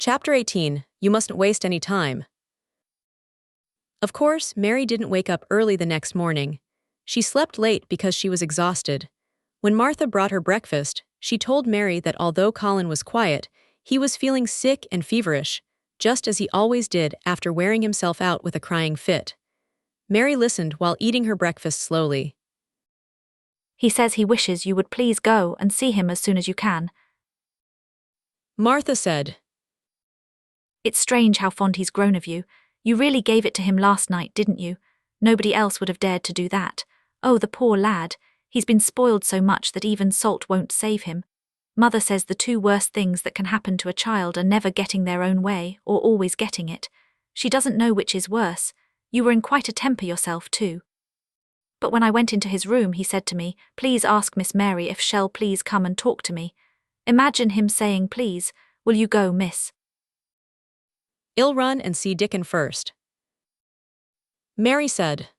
Chapter 18, You Mustn't Waste Any Time. Of course, Mary didn't wake up early the next morning. She slept late because she was exhausted. When Martha brought her breakfast, she told Mary that although Colin was quiet, he was feeling sick and feverish, just as he always did after wearing himself out with a crying fit. Mary listened while eating her breakfast slowly. He says he wishes you would please go and see him as soon as you can. Martha said. It's strange how fond he's grown of you. You really gave it to him last night, didn't you? Nobody else would have dared to do that. Oh, the poor lad. He's been spoiled so much that even salt won't save him. Mother says the two worst things that can happen to a child are never getting their own way or always getting it. She doesn't know which is worse. You were in quite a temper yourself, too. But when I went into his room, he said to me, "Please ask Miss Mary if she'll please come and talk to me." Imagine him saying, "Please, will you go, miss?" "I'll run and see Dickon first." Mary said.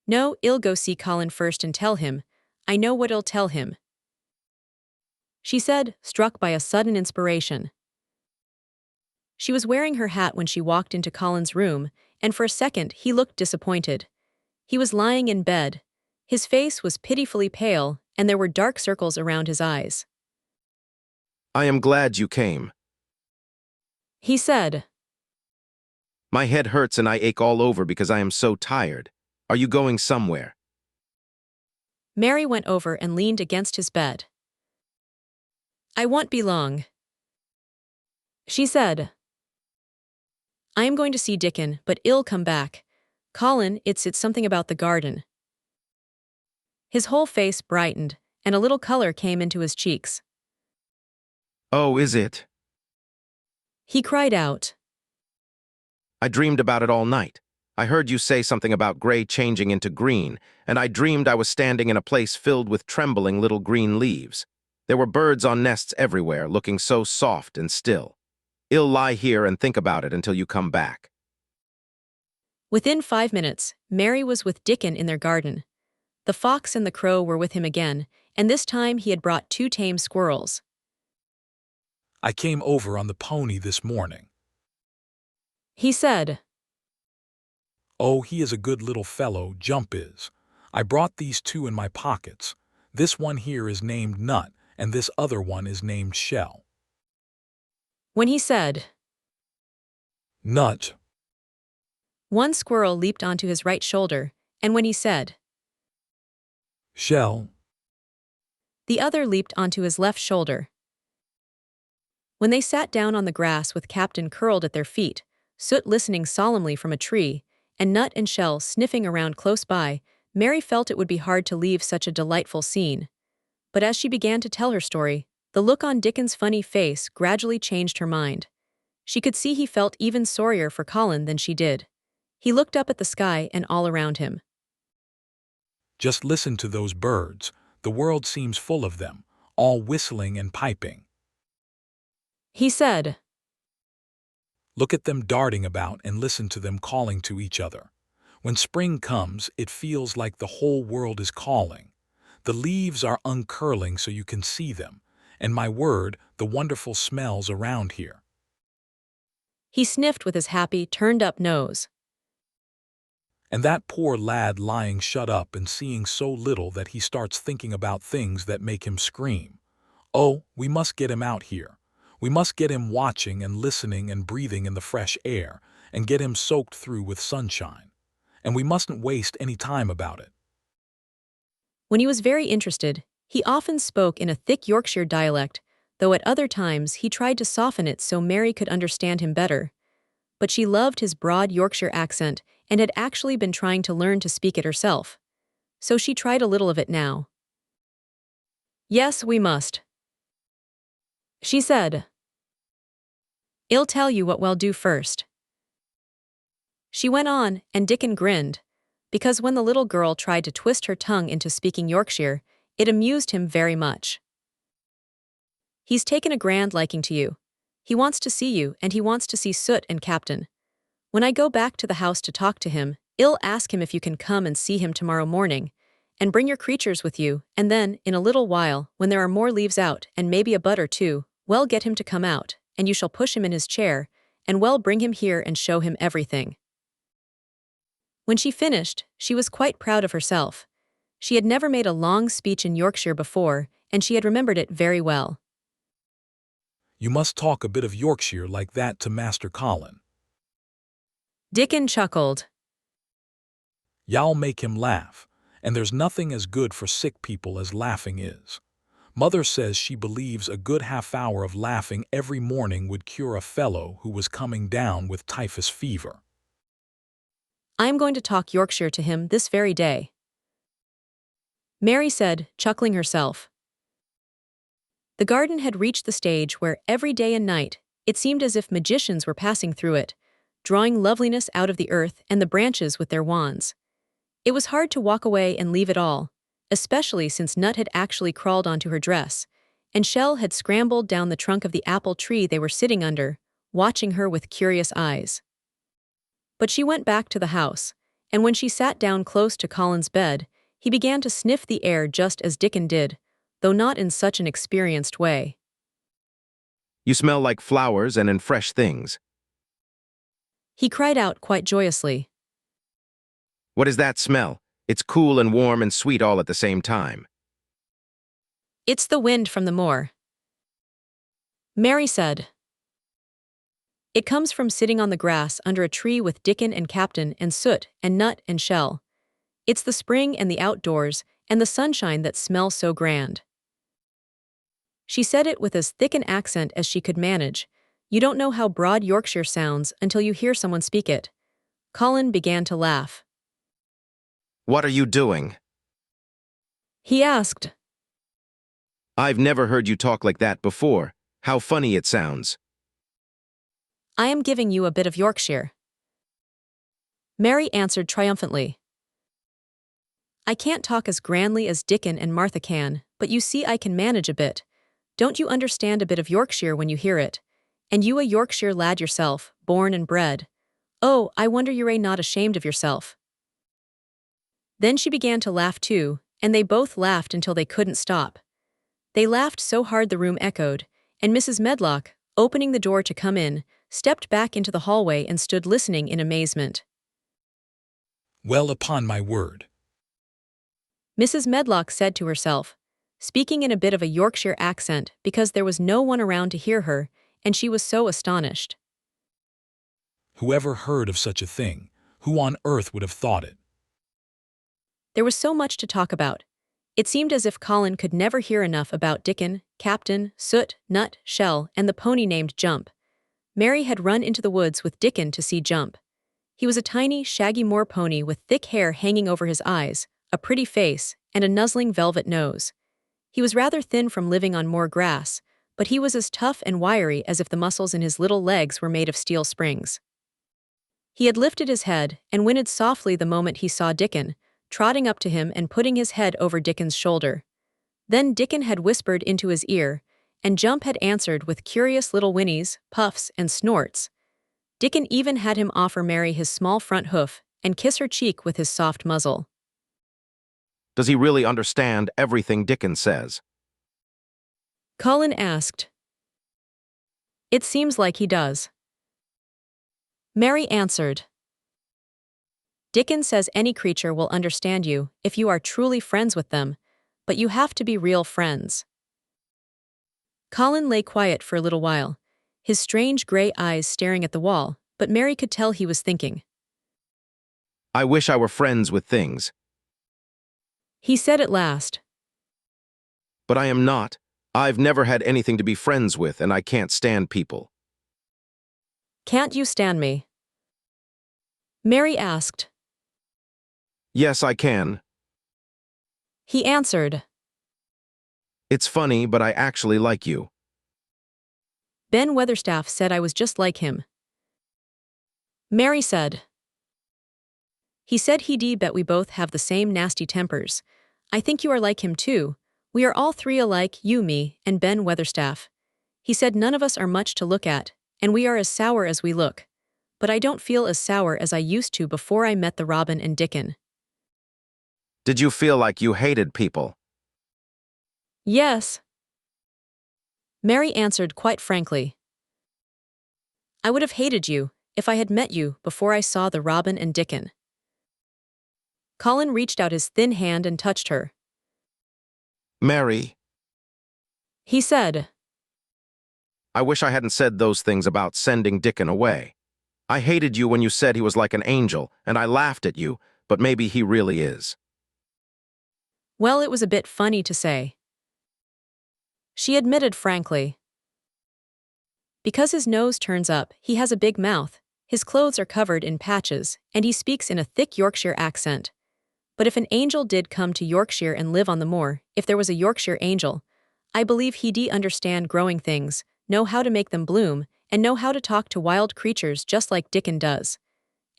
"No, I'll go see Colin first and tell him. I know what I'll tell him," she said, struck by a sudden inspiration. She was wearing her hat when she walked into Colin's room, and for a second he looked disappointed. He was lying in bed. His face was pitifully pale, and there were dark circles around his eyes. "I am glad you came," he said. "My head hurts and I ache all over because I am so tired. Are you going somewhere?" Mary went over and leaned against his bed. "I won't be long," she said. "I am going to see Dickon, but I'll come back. Colin, it's something about the garden." His whole face brightened, and a little color came into his cheeks. "Oh, is it?" he cried out. "I dreamed about it all night. I heard you say something about gray changing into green, and I dreamed I was standing in a place filled with trembling little green leaves. There were birds on nests everywhere, looking so soft and still. I'll lie here and think about it until you come back." Within 5 minutes, Mary was with Dickon in their garden. The fox and the crow were with him again, and this time he had brought 2 tame squirrels. "I came over on the pony this morning," he said. "Oh, he is a good little fellow, Jump is. I brought these 2 in my pockets. This one here is named Nut, and this other one is named Shell." When he said, "Nut," one squirrel leaped onto his right shoulder, and when he said, "Shell," the other leaped onto his left shoulder. When they sat down on the grass with Captain curled at their feet, Soot listening solemnly from a tree, and Nut and Shell sniffing around close by, Mary felt it would be hard to leave such a delightful scene. But as she began to tell her story, the look on Dickon's funny face gradually changed her mind. She could see he felt even sorrier for Colin than she did. He looked up at the sky and all around him. "Just listen to those birds. The world seems full of them, all whistling and piping. he said. Look at them darting about and listen to them calling to each other. When spring comes, it feels like the whole world is calling. The leaves are uncurling so you can see them, and my word, the wonderful smells around here." He sniffed with his happy, turned-up nose. "And that poor lad lying shut up and seeing so little that he starts thinking about things that make him scream. Oh, we must get him out here. We must get him watching and listening and breathing in the fresh air, and get him soaked through with sunshine. And we mustn't waste any time about it." When he was very interested, he often spoke in a thick Yorkshire dialect, though at other times he tried to soften it so Mary could understand him better. But she loved his broad Yorkshire accent and had actually been trying to learn to speak it herself. So she tried a little of it now. "Yes, we must," she said. "I'll tell you what we'll do first," she went on, and Dickon grinned, because when the little girl tried to twist her tongue into speaking Yorkshire, it amused him very much. "He's taken a grand liking to you. He wants to see you, and he wants to see Soot and Captain. When I go back to the house to talk to him, I'll ask him if you can come and see him tomorrow morning, and bring your creatures with you, and then, in a little while, when there are more leaves out and maybe a bud or two, well, get him to come out, and you shall push him in his chair, and well bring him here and show him everything." When she finished, she was quite proud of herself. She had never made a long speech in Yorkshire before, and she had remembered it very well. You must talk a bit of Yorkshire like that to Master Colin. Dickon chuckled. Y'all make him laugh, and there's nothing as good for sick people as laughing is. Mother says she believes a good half-hour of laughing every morning would cure a fellow who was coming down with typhus fever. "I am going to talk Yorkshire to him this very day," Mary said, chuckling herself. The garden had reached the stage where every day and night it seemed as if magicians were passing through it, drawing loveliness out of the earth and the branches with their wands. It was hard to walk away and leave it all, especially since Nut had actually crawled onto her dress, and Shell had scrambled down the trunk of the apple tree they were sitting under, watching her with curious eyes. But she went back to the house, and when she sat down close to Colin's bed, he began to sniff the air just as Dickon did, though not in such an experienced way. You smell like flowers and fresh things. He cried out quite joyously. What is that smell? It's cool and warm and sweet all at the same time. "It's the wind from the moor," Mary said. "It comes from sitting on the grass under a tree with Dickon and Captain and Soot and Nut and Shell. It's the spring and the outdoors and the sunshine that smell so grand." She said it with as thick an accent as she could manage. You don't know how broad Yorkshire sounds until you hear someone speak it. Colin began to laugh. What are you doing? He asked. I've never heard you talk like that before. How funny it sounds. "I am giving you a bit of Yorkshire," Mary answered triumphantly. "I can't talk as grandly as Dickon and Martha can, but you see I can manage a bit. Don't you understand a bit of Yorkshire when you hear it? And you a Yorkshire lad yourself, born and bred. Oh, I wonder you're not ashamed of yourself." Then she began to laugh too, and they both laughed until they couldn't stop. They laughed so hard the room echoed, and Mrs. Medlock, opening the door to come in, stepped back into the hallway and stood listening in amazement. Well, upon my word. Mrs. Medlock said to herself, speaking in a bit of a Yorkshire accent because there was no one around to hear her, and she was so astonished. Whoever heard of such a thing? Who on earth would have thought it? There was so much to talk about. It seemed as if Colin could never hear enough about Dickon, Captain, Soot, Nut, Shell, and the pony named Jump. Mary had run into the woods with Dickon to see Jump. He was a tiny, shaggy moor pony with thick hair hanging over his eyes, a pretty face, and a nuzzling velvet nose. He was rather thin from living on moor grass, but he was as tough and wiry as if the muscles in his little legs were made of steel springs. He had lifted his head and whinnied softly the moment he saw Dickon, trotting up to him and putting his head over Dickon's shoulder. Then Dickon had whispered into his ear, and Jump had answered with curious little whinnies, puffs, and snorts. Dickon even had him offer Mary his small front hoof and kiss her cheek with his soft muzzle. Does he really understand everything Dickon says? Colin asked. It seems like he does. Mary answered. Dickon says any creature will understand you if you are truly friends with them, but you have to be real friends. Colin lay quiet for a little while, his strange gray eyes staring at the wall, but Mary could tell he was thinking. I wish I were friends with things. He said at last. But I am not. I've never had anything to be friends with, and I can't stand people. Can't you stand me? Mary asked. Yes, I can. He answered. It's funny, but I actually like you. Ben Weatherstaff said I was just like him. Mary said. He said he'd bet we both have the same nasty tempers. I think you are like him too. We are all three alike, you, me, and Ben Weatherstaff. He said none of us are much to look at, and we are as sour as we look. But I don't feel as sour as I used to before I met the Robin and Dickon. Did you feel like you hated people? Yes. Mary answered quite frankly. I would have hated you if I had met you before I saw the Robin and Dickon. Colin reached out his thin hand and touched her. Mary, He said, I wish I hadn't said those things about sending Dickon away. I hated you when you said he was like an angel, and I laughed at you, but maybe he really is. well, it was a bit funny to say. She admitted frankly. Because his nose turns up, he has a big mouth, his clothes are covered in patches, and he speaks in a thick Yorkshire accent. But if an angel did come to Yorkshire and live on the moor, if there was a Yorkshire angel, I believe he'd understand growing things, know how to make them bloom, and know how to talk to wild creatures just like Dickon does.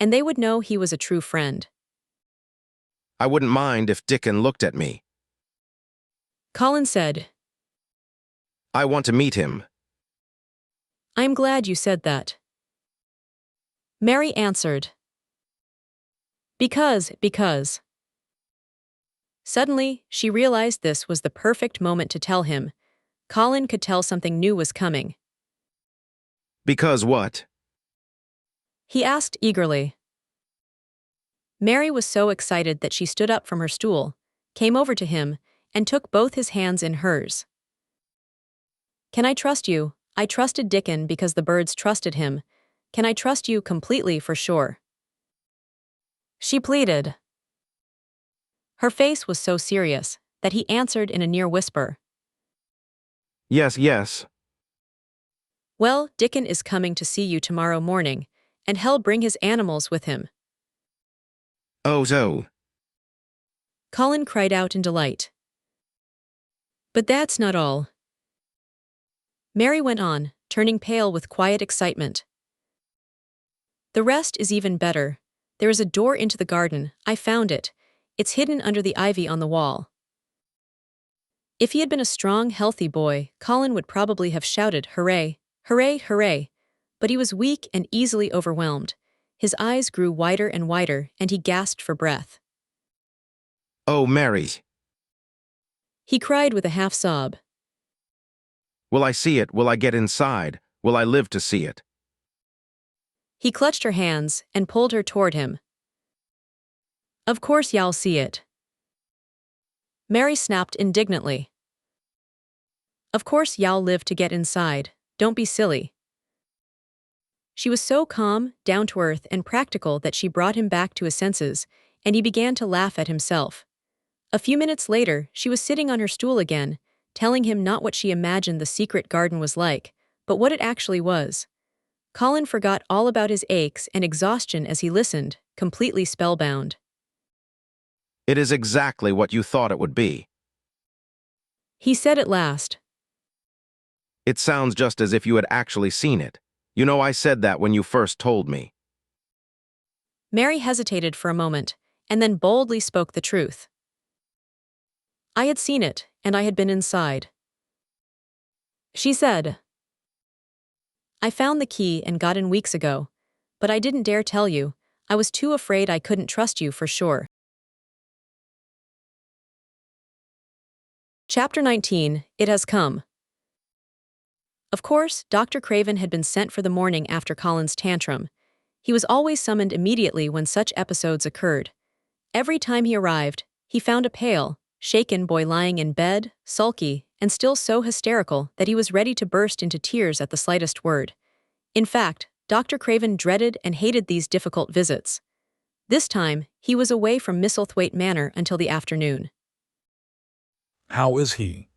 And they would know he was a true friend. I wouldn't mind if Dickon looked at me. Colin said, I want to meet him. I'm glad you said that. Mary answered, Because. Suddenly, she realized this was the perfect moment to tell him. Colin could tell something new was coming. Because what? He asked eagerly. Mary was so excited that she stood up from her stool, came over to him, and took both his hands in hers. Can I trust you? I trusted Dickon because the birds trusted him. Can I trust you completely for sure? She pleaded. Her face was so serious that he answered in a near whisper. Yes. Well, Dickon is coming to see you tomorrow morning, and he'll bring his animals with him. Oh, so. Colin cried out in delight. But that's not all. Mary went on, turning pale with quiet excitement. The rest is even better. There is a door into the garden. I found it. It's hidden under the ivy on the wall. If he had been a strong, healthy boy, Colin would probably have shouted, Hooray! Hooray! Hooray! But he was weak and easily overwhelmed. His eyes grew wider and wider, and he gasped for breath. Oh, Mary. He cried with a half-sob. Will I see it? Will I get inside? Will I live to see it? He clutched her hands and pulled her toward him. Of course y'all see it. Mary snapped indignantly. Of course y'all live to get inside. Don't be silly. She was so calm, down-to-earth, and practical that she brought him back to his senses, and he began to laugh at himself. A few minutes later, she was sitting on her stool again, telling him not what she imagined the secret garden was like, but what it actually was. Colin forgot all about his aches and exhaustion as he listened, completely spellbound. It is exactly what you thought it would be. He said at last. It sounds just as if you had actually seen it. You know, I said that when you first told me. Mary hesitated for a moment, and then boldly spoke the truth. I had seen it, and I had been inside. She said. I found the key and got in weeks ago, but I didn't dare tell you. I was too afraid I couldn't trust you for sure. Chapter 19, It Has Come. Of course, Dr. Craven had been sent for the morning after Colin's tantrum. He was always summoned immediately when such episodes occurred. Every time he arrived, he found a pale, shaken boy lying in bed, sulky, and still so hysterical that he was ready to burst into tears at the slightest word. In fact, Dr. Craven dreaded and hated these difficult visits. This time, he was away from Misselthwaite Manor until the afternoon. How is he?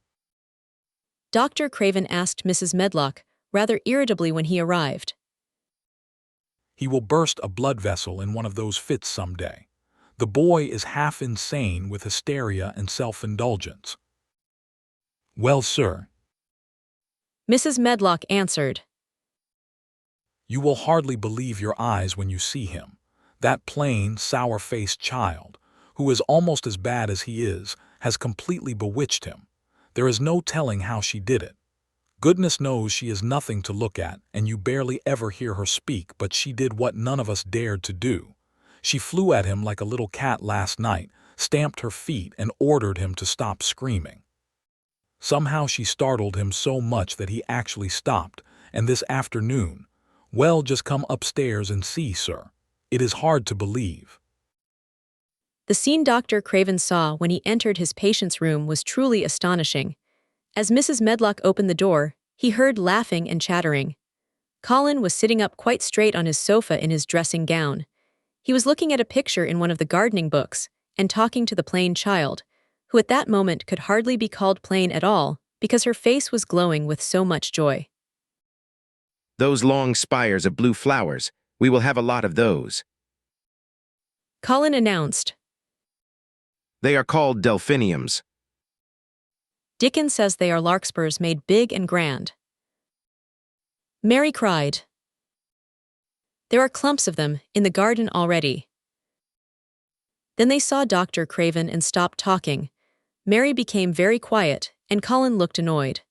Dr. Craven asked Mrs. Medlock, rather irritably when he arrived. He will burst a blood vessel in one of those fits someday. The boy is half insane with hysteria and self-indulgence. Well, sir. Mrs. Medlock answered. You will hardly believe your eyes when you see him. That plain, sour-faced child, who is almost as bad as he is, has completely bewitched him. There is no telling how she did it. Goodness knows she is nothing to look at, and you barely ever hear her speak, but she did what none of us dared to do. She flew at him like a little cat last night, stamped her feet, and ordered him to stop screaming. Somehow she startled him so much that he actually stopped, and this afternoon, Well, just come upstairs and see, sir. It is hard to believe. The scene Dr. Craven saw when he entered his patient's room was truly astonishing. As Mrs. Medlock opened the door, he heard laughing and chattering. Colin was sitting up quite straight on his sofa in his dressing gown. He was looking at a picture in one of the gardening books and talking to the plain child, who at that moment could hardly be called plain at all because her face was glowing with so much joy. Those long spires of blue flowers, we will have a lot of those. Colin announced. They are called delphiniums. Dickon says they are larkspurs made big and grand. Mary cried. There are clumps of them in the garden already. Then they saw Dr. Craven and stopped talking. Mary became very quiet, and Colin looked annoyed.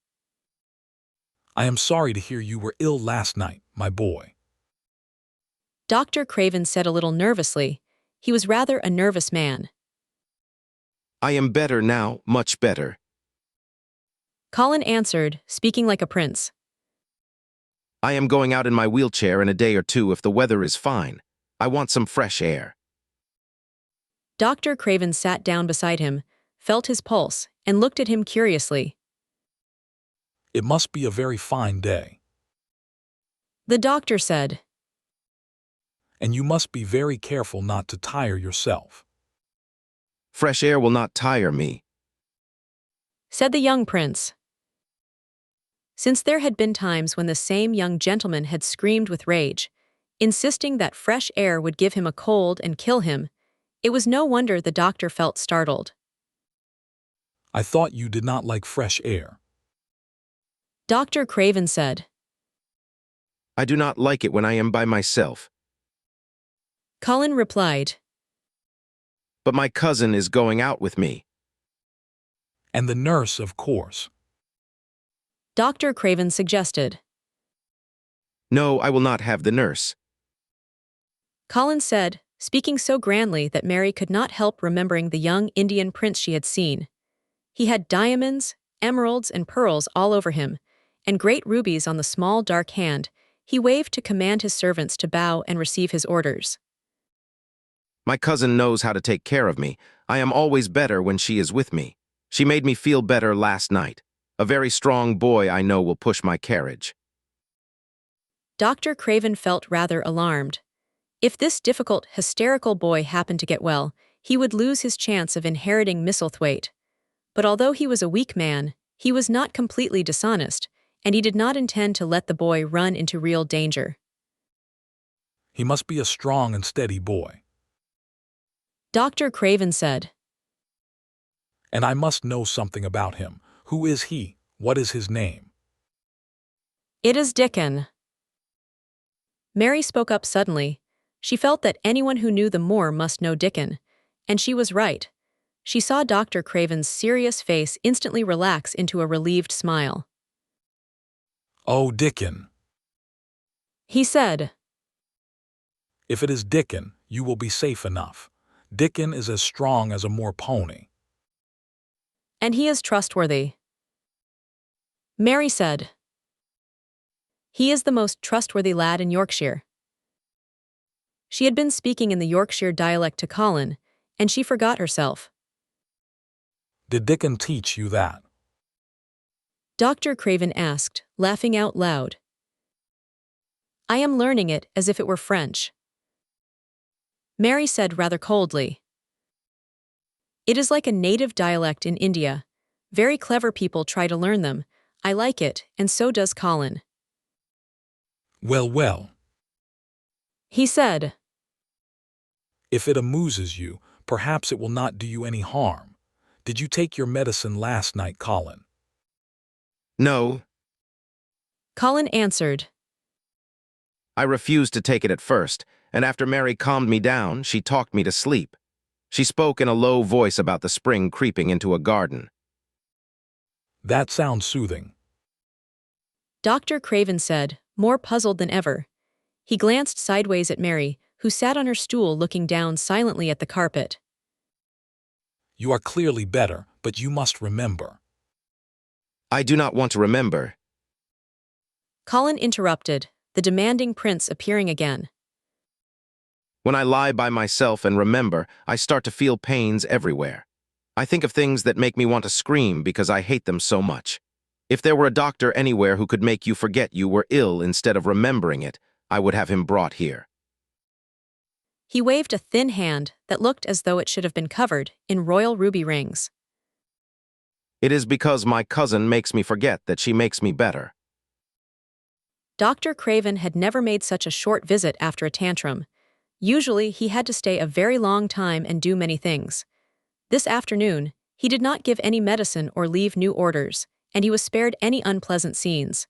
I am sorry to hear you were ill last night, my boy. Dr. Craven said a little nervously. He was rather a nervous man. I am better now, much better. Colin answered, speaking like a prince. I am going out in my wheelchair in a day or two if the weather is fine. I want some fresh air. Dr. Craven sat down beside him, felt his pulse, and looked at him curiously. It must be a very fine day. The doctor said. And you must be very careful not to tire yourself. Fresh air will not tire me, said the young prince. Since there had been times when the same young gentleman had screamed with rage, insisting that fresh air would give him a cold and kill him, it was no wonder the doctor felt startled. I thought you did not like fresh air. Dr. Craven said. I do not like it when I am by myself. Colin replied. But my cousin is going out with me. And the nurse, of course. Dr. Craven suggested. No, I will not have the nurse. Colin said, speaking so grandly that Mary could not help remembering the young Indian prince she had seen. He had diamonds, emeralds, and pearls all over him, and great rubies on the small dark hand. He waved to command his servants to bow and receive his orders. My cousin knows how to take care of me. I am always better when she is with me. She made me feel better last night. A very strong boy I know will push my carriage. Dr. Craven felt rather alarmed. If this difficult, hysterical boy happened to get well, he would lose his chance of inheriting Misselthwaite. But although he was a weak man, he was not completely dishonest, and he did not intend to let the boy run into real danger. He must be a strong and steady boy. Dr. Craven said. And I must know something about him. Who is he? What is his name? It is Dickon. Mary spoke up suddenly. She felt that anyone who knew the Moor must know Dickon, and she was right. She saw Dr. Craven's serious face instantly relax into a relieved smile. Oh, Dickon, he said. If it is Dickon, you will be safe enough. Dickon is as strong as a Moor pony. And he is trustworthy. Mary said. He is the most trustworthy lad in Yorkshire. She had been speaking in the Yorkshire dialect to Colin, and she forgot herself. Did Dickon teach you that? Dr. Craven asked, laughing out loud. I am learning it as if it were French. Mary said rather coldly. It is like a native dialect in India. Very clever people try to learn them. I like it, and so does Colin. Well, well. He said. If it amuses you, perhaps it will not do you any harm. Did you take your medicine last night, Colin? No. Colin answered. I refused to take it at first, and after Mary calmed me down, she talked me to sleep. She spoke in a low voice about the spring creeping into a garden. That sounds soothing. Dr. Craven said, more puzzled than ever. He glanced sideways at Mary, who sat on her stool looking down silently at the carpet. You are clearly better, but you must remember. I do not want to remember. Colin interrupted. the demanding prince appearing again. When I lie by myself and remember, I start to feel pains everywhere. I think of things that make me want to scream because I hate them so much. If there were a doctor anywhere who could make you forget you were ill instead of remembering it, I would have him brought here. He waved a thin hand that looked as though it should have been covered in royal ruby rings. It is because my cousin makes me forget that she makes me better. Dr. Craven had never made such a short visit after a tantrum. Usually, he had to stay a very long time and do many things. This afternoon, he did not give any medicine or leave new orders, and he was spared any unpleasant scenes.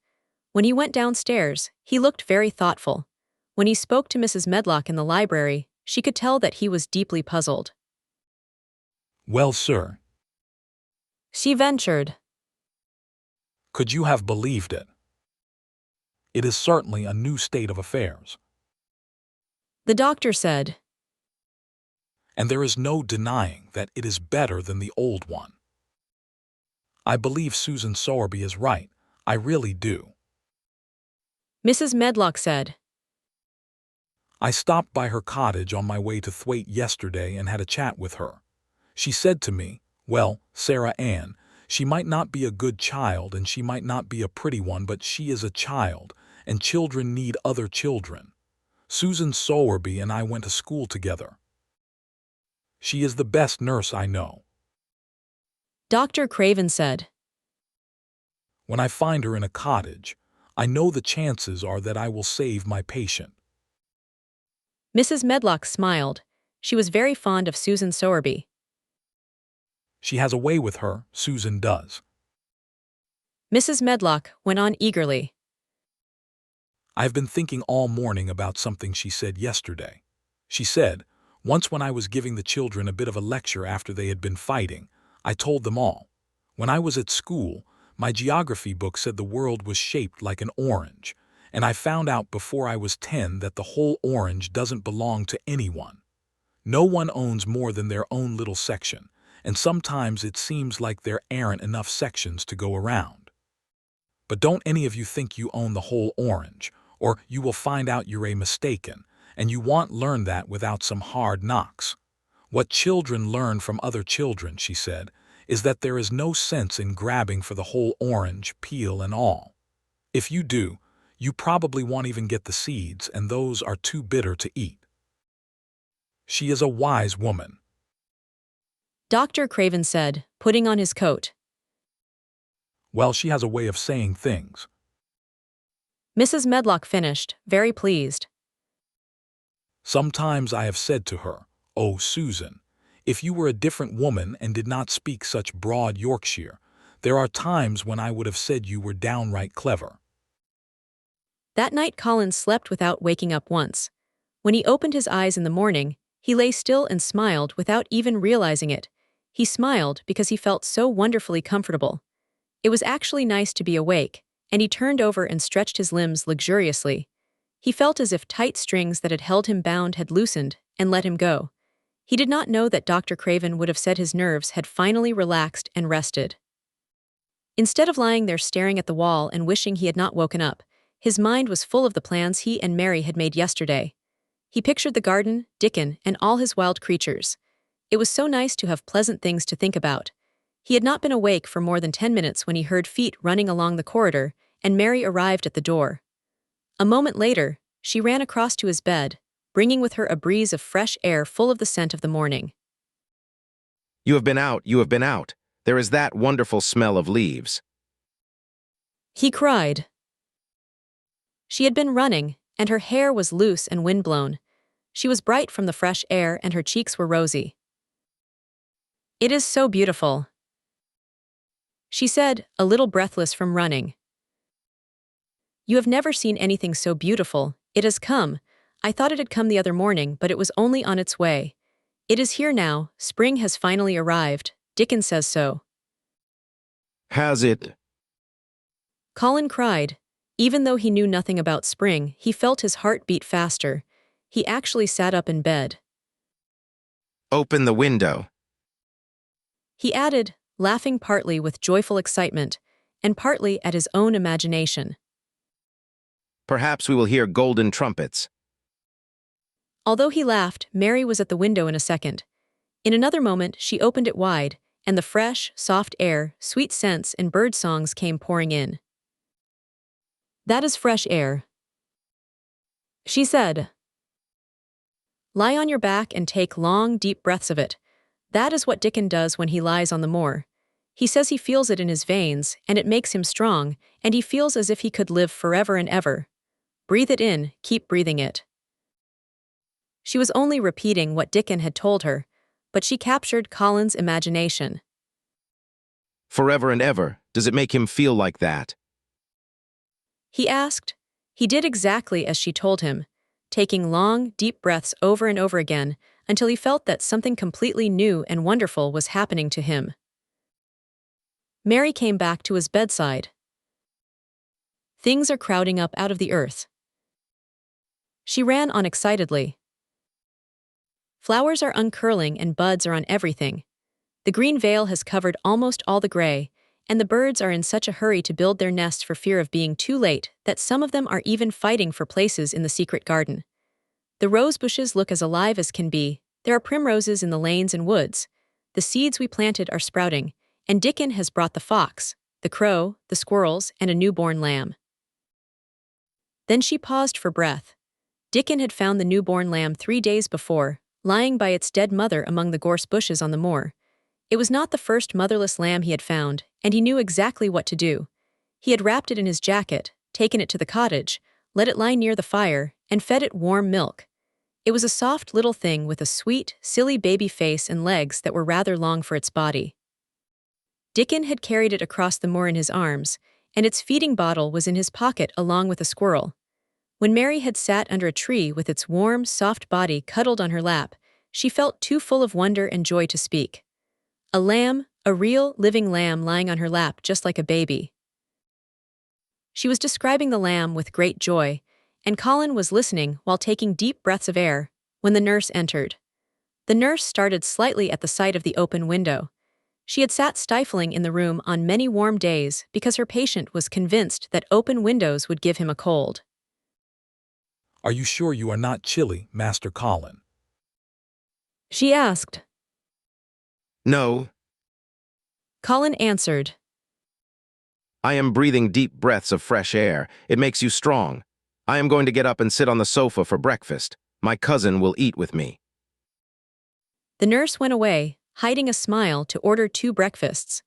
When he went downstairs, he looked very thoughtful. When he spoke to Mrs. Medlock in the library, she could tell that he was deeply puzzled. Well, sir, She ventured. could you have believed it? It is certainly a new state of affairs, The doctor said. and there is no denying that it is better than the old one. I believe Susan Sowerby is right. I really do. Mrs. Medlock said. I stopped by her cottage on my way to Thwaite yesterday and had a chat with her. She said to me, well, Sarah Ann, she might not be a good child and she might not be a pretty one, but she is a child, and children need other children. Susan Sowerby and I went to school together. She is the best nurse I know. Dr. Craven said. When I find her in a cottage, I know the chances are that I will save my patient. Mrs. Medlock smiled. She was very fond of Susan Sowerby. She has a way with her, Susan does. Mrs. Medlock went on eagerly. I have been thinking all morning about something she said yesterday. She said, once when I was giving the children a bit of a lecture after they had been fighting, I told them all. When I was at school, my geography book said the world was shaped like an orange, and I found out before I was 10 that the whole orange doesn't belong to anyone. No one owns more than their own little section, and sometimes it seems like there aren't enough sections to go around. But don't any of you think you own the whole orange, or you will find out you're mistaken, and you won't learn that without some hard knocks. What children learn from other children, she said, is that there is no sense in grabbing for the whole orange, peel and all. If you do, you probably won't even get the seeds, and those are too bitter to eat. She is a wise woman. Dr. Craven said, putting on his coat. Well, she has a way of saying things. Mrs. Medlock finished, very pleased. Sometimes I have said to her, oh, Susan, if you were a different woman and did not speak such broad Yorkshire, there are times when I would have said you were downright clever. That night Colin slept without waking up once. When he opened his eyes in the morning, he lay still and smiled without even realizing it. He smiled because he felt so wonderfully comfortable. It was actually nice to be awake, and he turned over and stretched his limbs luxuriously. He felt as if tight strings that had held him bound had loosened and let him go. He did not know that Dr. Craven would have said his nerves had finally relaxed and rested. Instead of lying there staring at the wall and wishing he had not woken up, his mind was full of the plans he and Mary had made yesterday. He pictured the garden, Dickon, and all his wild creatures. It was so nice to have pleasant things to think about. He had not been awake for more than 10 minutes when he heard feet running along the corridor, and Mary arrived at the door. A moment later, she ran across to his bed, bringing with her a breeze of fresh air full of the scent of the morning. You have been out, you have been out. There is that wonderful smell of leaves. He cried. She had been running, and her hair was loose and windblown. She was bright from the fresh air and her cheeks were rosy. It is so beautiful, she said, a little breathless from running. You have never seen anything so beautiful. It has come. I thought it had come the other morning, but it was only on its way. It is here now. Spring has finally arrived. Dickon says so. Has it? Colin cried. Even though he knew nothing about spring, he felt his heart beat faster. He actually sat up in bed. Open the window. He added, laughing partly with joyful excitement, and partly at his own imagination. Perhaps we will hear golden trumpets. Although he laughed, Mary was at the window in a second. In another moment, she opened it wide, and the fresh, soft air, sweet scents, and bird songs came pouring in. "That is fresh air," she said. "Lie on your back and take long, deep breaths of it. That is what Dickon does when he lies on the moor. He says he feels it in his veins, and it makes him strong, and he feels as if he could live forever and ever. Breathe it in, keep breathing it." She was only repeating what Dickon had told her, but she captured Colin's imagination. Forever and ever, does it make him feel like that? He asked. He did exactly as she told him, taking long, deep breaths over and over again until he felt that something completely new and wonderful was happening to him. Mary came back to his bedside. "Things are crowding up out of the earth." She ran on excitedly. "Flowers are uncurling and buds are on everything. The green veil has covered almost all the gray, and the birds are in such a hurry to build their nests for fear of being too late that some of them are even fighting for places in the secret garden. The rose bushes look as alive as can be, there are primroses in the lanes and woods. The seeds we planted are sprouting, and Dickon has brought the fox, the crow, the squirrels, and a newborn lamb." Then she paused for breath. Dickon had found the newborn lamb 3 days before, lying by its dead mother among the gorse bushes on the moor. It was not the first motherless lamb he had found, and he knew exactly what to do. He had wrapped it in his jacket, taken it to the cottage, let it lie near the fire, and fed it warm milk. It was a soft little thing with a sweet, silly baby face and legs that were rather long for its body. Dickon had carried it across the moor in his arms, and its feeding bottle was in his pocket along with a squirrel. When Mary had sat under a tree with its warm, soft body cuddled on her lap, she felt too full of wonder and joy to speak. A lamb, a real, living lamb lying on her lap just like a baby. She was describing the lamb with great joy, and Colin was listening while taking deep breaths of air, when the nurse entered. The nurse started slightly at the sight of the open window. She had sat stifling in the room on many warm days because her patient was convinced that open windows would give him a cold. "Are you sure you are not chilly, Master Colin?" she asked. No, Colin answered. I am breathing deep breaths of fresh air. It makes you strong. I am going to get up and sit on the sofa for breakfast. My cousin will eat with me. The nurse went away, hiding a smile, to order 2 breakfasts.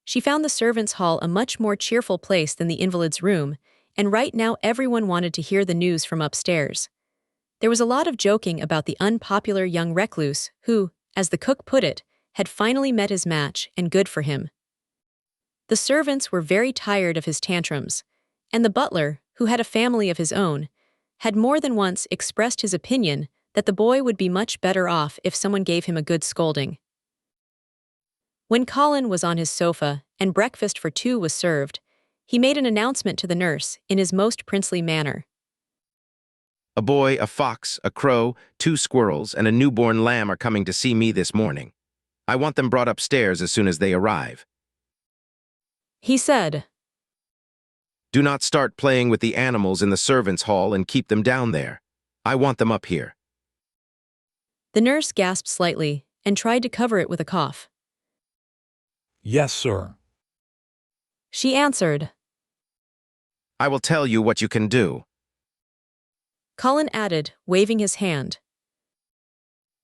She found the servants' hall a much more cheerful place than the invalid's room, and right now everyone wanted to hear the news from upstairs. There was a lot of joking about the unpopular young recluse who, as the cook put it, had finally met his match, and good for him. The servants were very tired of his tantrums, and the butler, who had a family of his own, had more than once expressed his opinion that the boy would be much better off if someone gave him a good scolding. When Colin was on his sofa and breakfast for 2 was served, he made an announcement to the nurse in his most princely manner. A boy, a fox, a crow, 2 squirrels, and a newborn lamb are coming to see me this morning. I want them brought upstairs as soon as they arrive. He said. Do not start playing with the animals in the servants' hall and keep them down there. I want them up here. The nurse gasped slightly and tried to cover it with a cough. "Yes, sir." She answered. I will tell you what you can do. Colin added, waving his hand.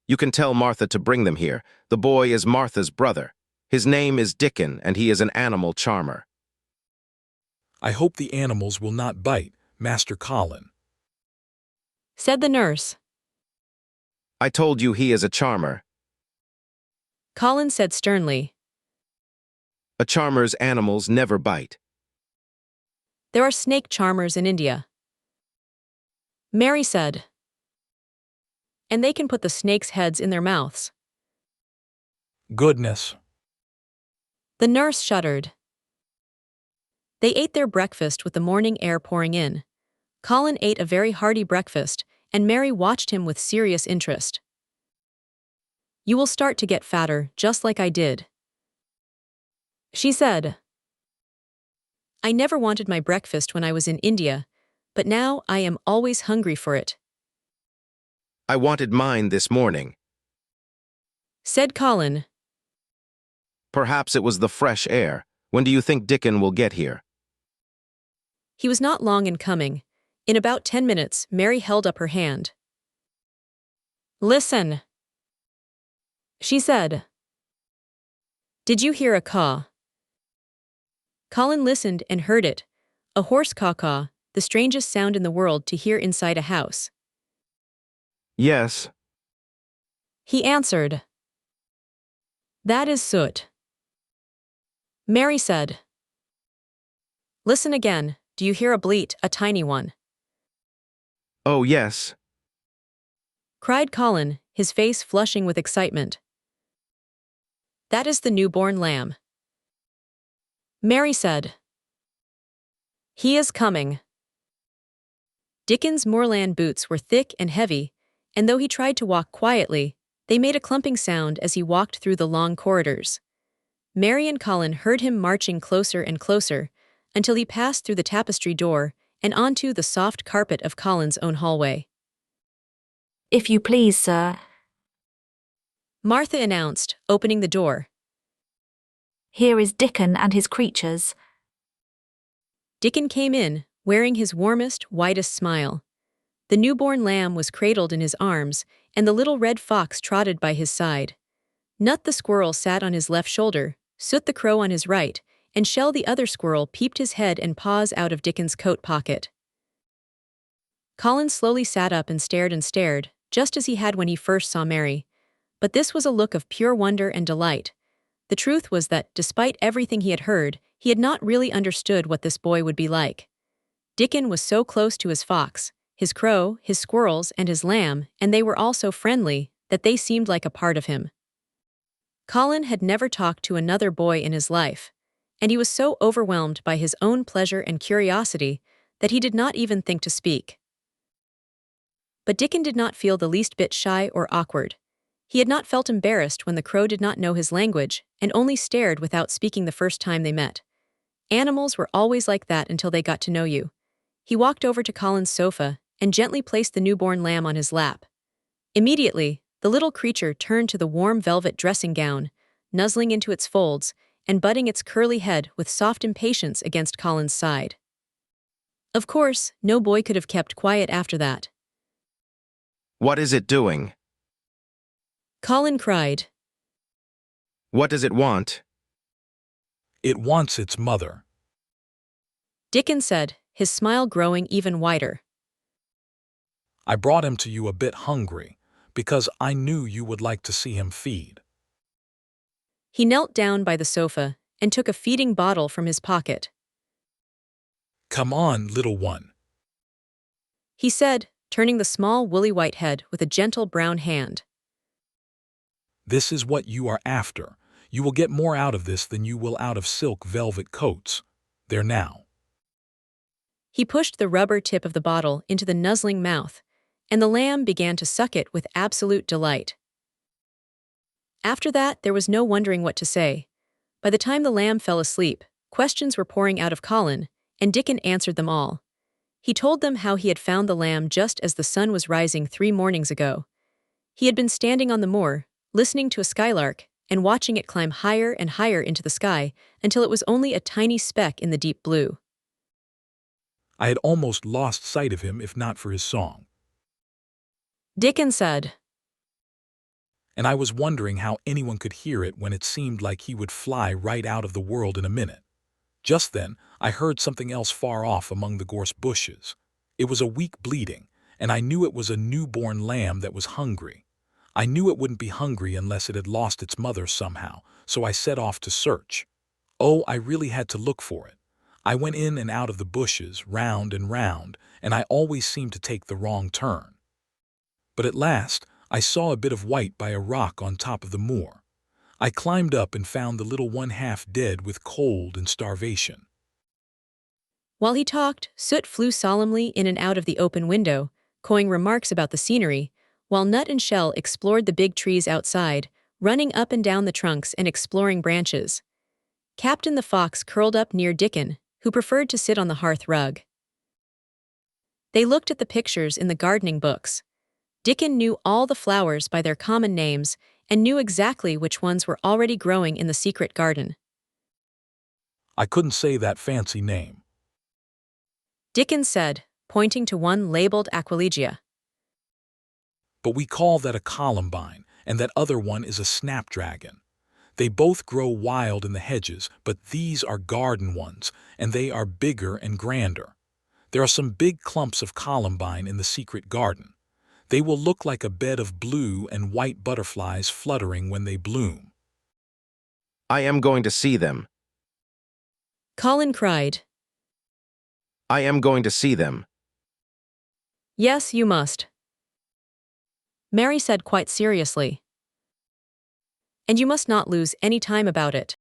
You can tell Martha to bring them here. The boy is Martha's brother. His name is Dickon, and he is an animal charmer. "I hope the animals will not bite, Master Colin," said the nurse. I told you he is a charmer. Colin said sternly. A charmer's animals never bite. There are snake charmers in India. Mary said. And they can put the snakes' heads in their mouths. "Goodness." The nurse shuddered. They ate their breakfast with the morning air pouring in. Colin ate a very hearty breakfast, and Mary watched him with serious interest. You will start to get fatter, just like I did, she said. I never wanted my breakfast when I was in India, but now I am always hungry for it," I wanted mine this morning. said Colin. Perhaps it was the fresh air. When do you think Dickon will get here? He was not long in coming. In about 10 minutes, Mary held up her hand. "Listen," she said. "Did you hear a caw?" Colin listened and heard it. A horse caw-caw, the strangest sound in the world to hear inside a house. Yes. He answered. "That is Soot." Mary said. "Listen again. Do you hear a bleat, a tiny one?" Oh, yes. cried Colin, his face flushing with excitement. "That is the newborn lamb." Mary said. "He is coming." Dickon's moorland boots were thick and heavy, and though he tried to walk quietly, they made a clumping sound as he walked through the long corridors. Mary and Colin heard him marching closer and closer, until he passed through the tapestry door and onto the soft carpet of Colin's own hallway. "If you please, sir." Martha announced, opening the door. "Here is Dickon and his creatures." Dickon came in, wearing his warmest, widest smile. The newborn lamb was cradled in his arms, and the little red fox trotted by his side. Nut the squirrel sat on his left shoulder, Soot the crow on his right, and Shell the other squirrel peeped his head and paws out of Dickon's coat pocket. Colin slowly sat up and stared, just as he had when he first saw Mary. But this was a look of pure wonder and delight. The truth was that, despite everything he had heard, he had not really understood what this boy would be like. Dickon was so close to his fox, his crow, his squirrels, and his lamb, and they were all so friendly, that they seemed like a part of him. Colin had never talked to another boy in his life, and he was so overwhelmed by his own pleasure and curiosity that he did not even think to speak. But Dickon did not feel the least bit shy or awkward. He had not felt embarrassed when the crow did not know his language and only stared without speaking the first time they met. Animals were always like that until they got to know you. He walked over to Colin's sofa and gently placed the newborn lamb on his lap. Immediately, the little creature turned to the warm velvet dressing gown, nuzzling into its folds and butting its curly head with soft impatience against Colin's side. Of course, no boy could have kept quiet after that. What is it doing? Colin cried. What does it want? It wants its mother. Dickon said, his smile growing even wider. I brought him to you a bit hungry, because I knew you would like to see him feed. He knelt down by the sofa and took a feeding bottle from his pocket. Come on, little one, he said, turning the small woolly white head with a gentle brown hand. This is what you are after. You will get more out of this than you will out of silk velvet coats. There now. He pushed the rubber tip of the bottle into the nuzzling mouth, and the lamb began to suck it with absolute delight. After that, there was no wondering what to say. By the time the lamb fell asleep, questions were pouring out of Colin, and Dickon answered them all. He told them how he had found the lamb just as the sun was rising 3 mornings ago. He had been standing on the moor, listening to a skylark, and watching it climb higher and higher into the sky until it was only a tiny speck in the deep blue. I had almost lost sight of him if not for his song. Dickon said. And I was wondering how anyone could hear it when it seemed like he would fly right out of the world in a minute. Just then, I heard something else far off among the gorse bushes. It was a weak bleating, and I knew it was a newborn lamb that was hungry. I knew it wouldn't be hungry unless it had lost its mother somehow, so I set off to search. Oh, I really had to look for it. I went in and out of the bushes, round and round, and I always seemed to take the wrong turn. But at last, I saw a bit of white by a rock on top of the moor. I climbed up and found the little one half dead with cold and starvation. While he talked, Soot flew solemnly in and out of the open window, cawing remarks about the scenery, while Nut and Shell explored the big trees outside, running up and down the trunks and exploring branches. Captain the Fox curled up near Dickon, who preferred to sit on the hearth rug. They looked at the pictures in the gardening books. Dickon knew all the flowers by their common names and knew exactly which ones were already growing in the secret garden. I couldn't say that fancy name. Dickon said, pointing to one labeled Aquilegia. But we call that a columbine, and that other one is a snapdragon. They both grow wild in the hedges, but these are garden ones, and they are bigger and grander. There are some big clumps of columbine in the secret garden. They will look like a bed of blue and white butterflies fluttering when they bloom. I am going to see them. Colin cried. I am going to see them. Yes, you must. Mary said quite seriously. And you must not lose any time about it.